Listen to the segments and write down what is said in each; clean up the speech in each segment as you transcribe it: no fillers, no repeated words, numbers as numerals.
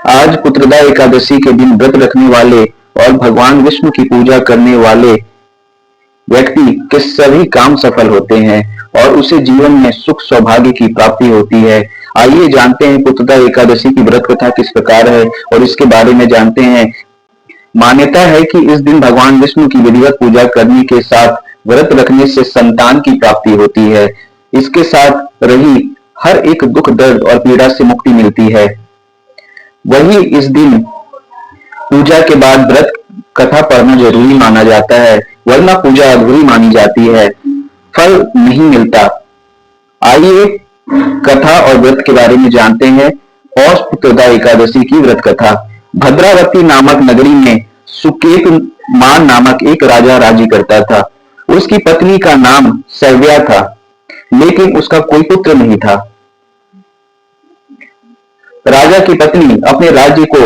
आज पुत्रदा एकादशी के दिन व्रत रखने वाले और भगवान विष्णु की पूजा करने वाले व्यक्ति के सभी काम सफल होते हैं और उसे जीवन में सुख सौभाग्य की प्राप्ति होती है। आइए जानते हैं पुत्रदा एकादशी की व्रत कथा किस प्रकार है और इसके बारे में जानते हैं। मान्यता है कि इस दिन भगवान विष्णु की विधिवत पूजा करने के साथ व्रत रखने से संतान की प्राप्ति होती है। इसके साथ रही हर एक दुख दर्द और पीड़ा से मुक्ति मिलती है। वही इस दिन पूजा के बाद व्रत कथा पढ़ना जरूरी माना जाता है, वरना पूजा अधूरी मानी जाती है, फल नहीं मिलता। आइए कथा और व्रत के बारे में जानते हैं। पौष पुत्रदा एकादशी की व्रत कथा। भद्रावती नामक नगरी में सुकेत मान नामक एक राजा राज्य करता था। उसकी पत्नी का नाम सव्या था, लेकिन उसका कोई पुत्र नहीं था। राजा की पत्नी अपने राज्य को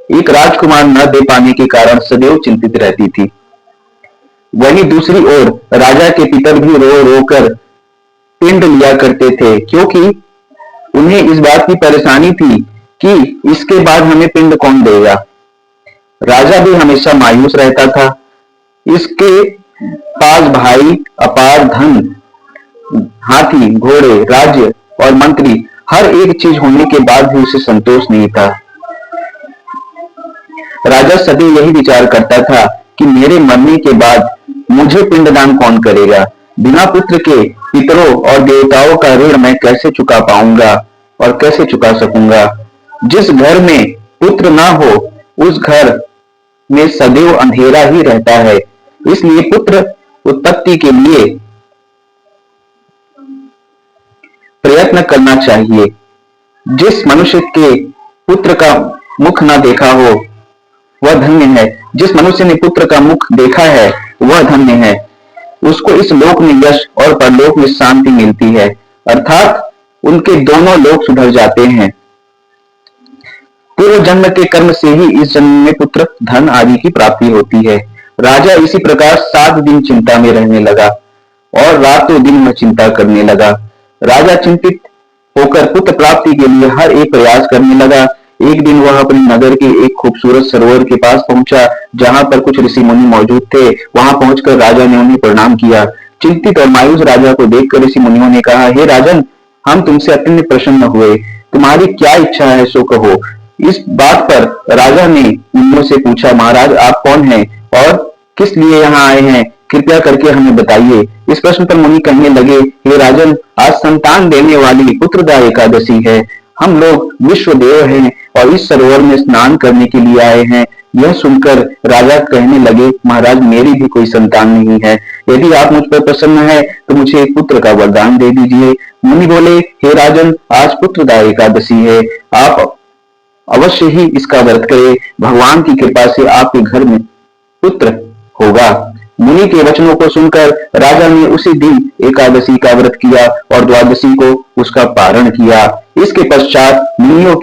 एक राजकुमार न दे पाने के कारण सदैव चिंतित रहती थी। वहीं दूसरी ओर राजा के पितर भी रो रो कर पिंड लिया करते थे, क्योंकि उन्हें इस बात की परेशानी थी कि इसके बाद हमें पिंड कौन देगा। राजा भी हमेशा मायूस रहता था। इसके पास भाई, अपार धन, हाथी, घोड़े, राज्य और मंत्री हर एक चीज होने के बाद भी उसे संतोष नहीं था। राजा सदैव यही विचार करता था कि मेरे मरने के बाद मुझे पिंडदान कौन करेगा। बिना पुत्र के पितरों और देवताओं का ऋण मैं कैसे चुका पाऊंगा और कैसे चुका सकूंगा। जिस घर में पुत्र ना हो उस घर में सदैव अंधेरा ही रहता है। इसलिए पुत्र उत्पत्ति के लिए प्रयत्न करना चाहिए। जिस मनुष्य के पुत्र का मुख ना देखा हो वह धन्य है। जिस मनुष्य ने पुत्र का मुख देखा है वह धन्य है। उसको इस लोक में यश और परलोक में शांति मिलती है, अर्थात उनके दोनों लोक सुधर जाते हैं। पूर्व जन्म के कर्म से ही इस जन्म में पुत्र, धन आदि की प्राप्ति होती है। राजा इसी प्रकार 7 दिन चिंता में रहने लगा और रातों दिन में चिंता करने लगा। राजा चिंतित होकर पुत्र प्राप्ति के लिए हर एक प्रयास करने लगा। एक दिन वह अपने नगर के एक खूबसूरत सरोवर के पास पहुंचा, जहां पर कुछ ऋषि मुनि मौजूद थे। वहां पहुंचकर राजा ने उन्हें प्रणाम किया। चिंतित और मायूस राजा को देखकर ऋषि मुनियों ने कहा, हे राजन, हम तुमसे अत्यंत प्रसन्न हुए। तुम्हारी क्या इच्छा है सो कहो। इस बात पर राजा ने मुनियों से पूछा, महाराज आप कौन हैं और किस लिए यहाँ आए हैं, कृपया करके हमें बताइए। इस प्रश्न पर मुनि कहने लगे, हे राजन, आज संतान देने वाली पुत्रदा एकादशी है। हम लोग विश्व देव हैं और इस सरोवर में स्नान करने के लिए आए हैं। यह सुनकर राजा कहने लगे, महाराज मेरी भी कोई संतान नहीं है। यदि आप मुझ पर प्रसन्न हैं तो मुझे एक पुत्र का वरदान दे दीजिए। मुनि बोले, हे राजन, आज पुत्रदा एकादशी है, आप अवश्य ही इसका व्रत करें। भगवान की कृपा से आपके घर में पुत्र होगा। मुनि के वचनों को सुनकर राजा ने उसी दिन एकादशी का व्रत किया और द्वादशी को उसका पारण किया। इसके पश्चात मुनियों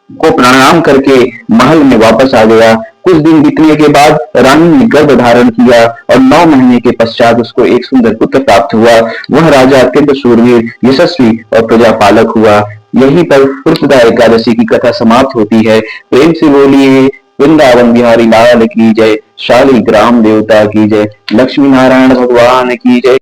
को प्रणाम करके महल में वापस आ गया। कुछ दिन बीतने के बाद रानी ने गर्भ धारण किया और 9 महीने के पश्चात उसको एक सुंदर पुत्र प्राप्त हुआ। वह राजा अत्यंत शूरवीर, यशस्वी और प्रजापालक हुआ। यहीं पर पुत्रदा एकादशी की कथा समाप्त होती है। प्रेम से बोलिए वृंदावन बिहारी लाल की जय, शालिग्राम देवता की जय, लक्ष्मी नारायण भगवान की जय।